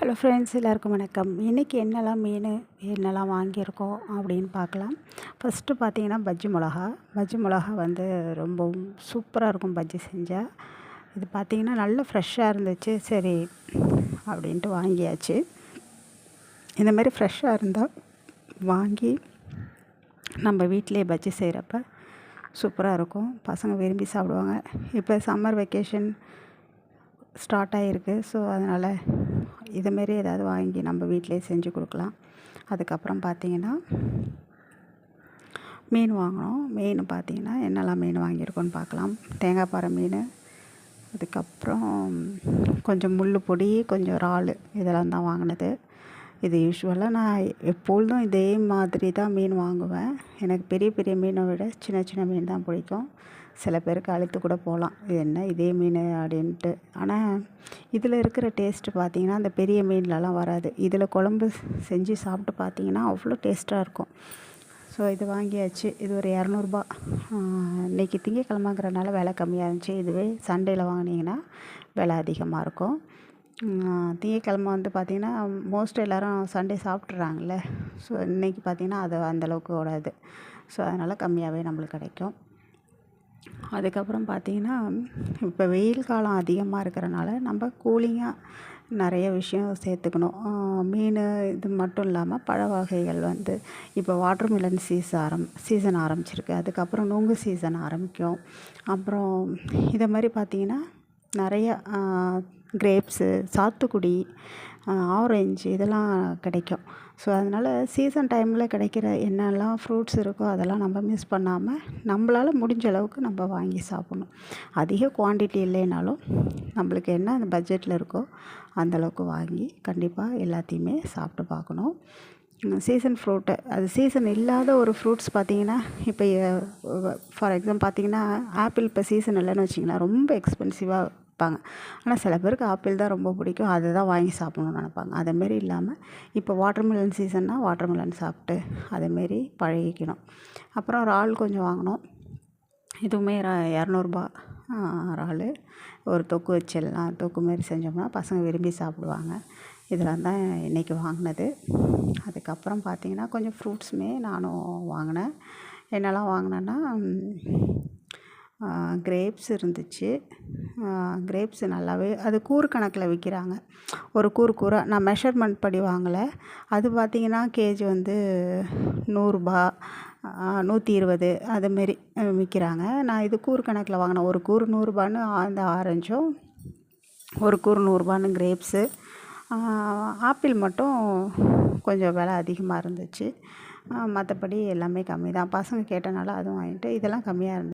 Hello friends, எல்லாருக்கும் வணக்கம். இன்றைக்கி என்னெல்லாம் வாங்கியிருக்கோம் அப்படின்னு பார்க்கலாம். ஃபஸ்ட்டு பார்த்தீங்கன்னா பஜ்ஜி மிளகா வந்து ரொம்பவும் சூப்பராக இருக்கும் பஜ்ஜி செஞ்சால். இது பார்த்திங்கன்னா நல்ல ஃப்ரெஷ்ஷாக இருந்துச்சு. சரி அப்படின்ட்டு வாங்கியாச்சு. இந்தமாரி ஃப்ரெஷ்ஷாக இருந்தால் வாங்கி நம்ம வீட்டிலே பஜ்ஜி செய்கிறப்ப சூப்பராக இருக்கும். பசங்க விரும்பி சாப்பிடுவாங்க. இப்போ சம்மர் வெக்கேஷன் ஸ்டார்ட் ஆகிருக்கு. ஸோ அதனால் இதுமாரி ஏதாவது வாங்கி நம்ம வீட்டிலே செஞ்சு கொடுக்கலாம். அதுக்கப்புறம் பார்த்திங்கன்னா மீன் வாங்கினோம். மீன் பார்த்திங்கன்னா என்னெல்லாம் மீன் வாங்கியிருக்கோன்னு பார்க்கலாம். தேங்காய் பாறை மீன், அதுக்கப்புறம் கொஞ்சம் முள் பொடி, கொஞ்சம் இறால், இதெல்லாம் தான் வாங்கினது. இது யூஸ்வலாக நான் எப்பொழுதும் இதே மாதிரி தான் மீன் வாங்குவேன். எனக்கு பெரிய பெரிய மீனை விட சின்ன சின்ன மீன் தான் பிடிக்கும். சில பேருக்கு அழுத்து கூட போகலாம், இது என்ன இதே மீன் அப்படின்ட்டு. ஆனால் இதில் இருக்கிற டேஸ்ட்டு பார்த்திங்கன்னா அந்த பெரிய மீன்லலாம் வராது. இதில் குழம்பு செஞ்சு சாப்பிட்டு பார்த்திங்கன்னா அவ்வளோ டேஸ்ட்டாக இருக்கும். ஸோ இது வாங்கியாச்சு. இது ஒரு 200 ரூபா. இன்றைக்கி திங்கக்கிழமைங்கிறனால விலை கம்மியாக இருந்துச்சு. இதுவே சண்டேயில் வாங்கினீங்கன்னா விலை அதிகமாக இருக்கும். திங்கக்கிழமை வந்து பார்த்திங்கன்னா மோஸ்ட் எல்லோரும் சண்டே சாப்பிட்றாங்கல்ல. ஸோ இன்றைக்கி பார்த்திங்கன்னா அது அந்தளவுக்கு ஓடாது. ஸோ அதனால் கம்மியாகவே நம்மளுக்கு கிடைக்கும். அதுக்கப்புறம் பார்த்திங்கன்னா இப்போ வெயில் காலம் அதிகமாக இருக்கிறனால நம்ம கூலிங்காக நிறைய விஷயம் சேர்த்துக்கணும். மீன் இது மட்டும் இல்லாமல் பழ வகைகள் வந்து இப்போ வாட்டர்மெலன் சீசன் ஆரம்பிச்சிருக்கு. அதுக்கப்புறம் நுங்கு சீசன் ஆரம்பிக்கும். அப்புறம் இதை மாதிரி பார்த்திங்கன்னா நிறைய கிரேப்ஸு, சாத்துக்குடி, ஆரஞ்சு இதெல்லாம் கிடைக்கும். ஸோ அதனால் சீசன் டைமில் கிடைக்கிற என்னெல்லாம் ஃப்ரூட்ஸ் இருக்கோ அதெல்லாம் நம்ம மிஸ் பண்ணாமல் நம்மளால் முடிஞ்ச அளவுக்கு நம்ம வாங்கி சாப்பிட்ணும். அதிக குவான்டிட்டி இல்லைனாலும் நம்மளுக்கு என்ன அந்த பட்ஜெட்டில் இருக்கோ அந்தளவுக்கு வாங்கி கண்டிப்பாக எல்லாத்தையுமே சாப்பிட்டு பார்க்கணும். சீசன் ஃப்ரூட்டு, அது சீசன் இல்லாத ஒரு ஃப்ரூட்ஸ் பார்த்திங்கன்னா இப்போ ஃபார் எக்ஸாம்பிள் பார்த்திங்கன்னா ஆப்பிள் இப்போ சீசன் இல்லைன்னு வச்சிங்களேன், ரொம்ப எக்ஸ்பென்சிவாக விற்பாங்க. ஆனால் சில பேருக்கு ஆப்பிள் தான் ரொம்ப பிடிக்கும், அதை தான் வாங்கி சாப்பிட்ணுன்னு நினைப்பாங்க. அதேமாரி இல்லாமல் இப்போ வாட்டர்மெலன் சீசன்னால் வாட்டர்மெலன் சாப்பிட்டு அதேமாரி பழகிக்கணும். அப்புறம் இறால் கொஞ்சம் வாங்கினோம். இதுவுமே 200 ரூபா இறால். ஒரு தொக்கு வச்சிடலாம். தொக்கு மாரி செஞ்சோம்னா பசங்க விரும்பி சாப்பிடுவாங்க. இதெல்லாம் தான் இன்றைக்கி வாங்கினது. அதுக்கப்புறம் பார்த்திங்கன்னா கொஞ்சம் ஃப்ரூட்ஸுமே நானும் வாங்கினேன். என்னெல்லாம் வாங்கினேன்னா கிரேப்ஸ் இருந்துச்சு. கிரேப்ஸ் நல்லாவே அது கூறு கணக்கில் விற்கிறாங்க. ஒரு கூறாக நான் மெஷர்மெண்ட் படி வாங்கலை. அது பார்த்திங்கன்னா கேஜி வந்து 100 ரூபா, 120 அதுமாரி விற்கிறாங்க. நான் இது கூறு கணக்கில் வாங்கினேன். ஒரு கூறு 100 ரூபான்னு அந்த ஆரஞ்சும், ஒரு கூறு 100 ரூபான்னு கிரேப்ஸு. ஆப்பிள் மட்டும் கொஞ்சம் விலை அதிகமாக இருந்துச்சு. மற்றபடி எல்லாமே கம்மி தான். பசங்க கேட்டனால அதுவும் வாங்கிட்டு இதெல்லாம் கம்மியாக இருந்துச்சு.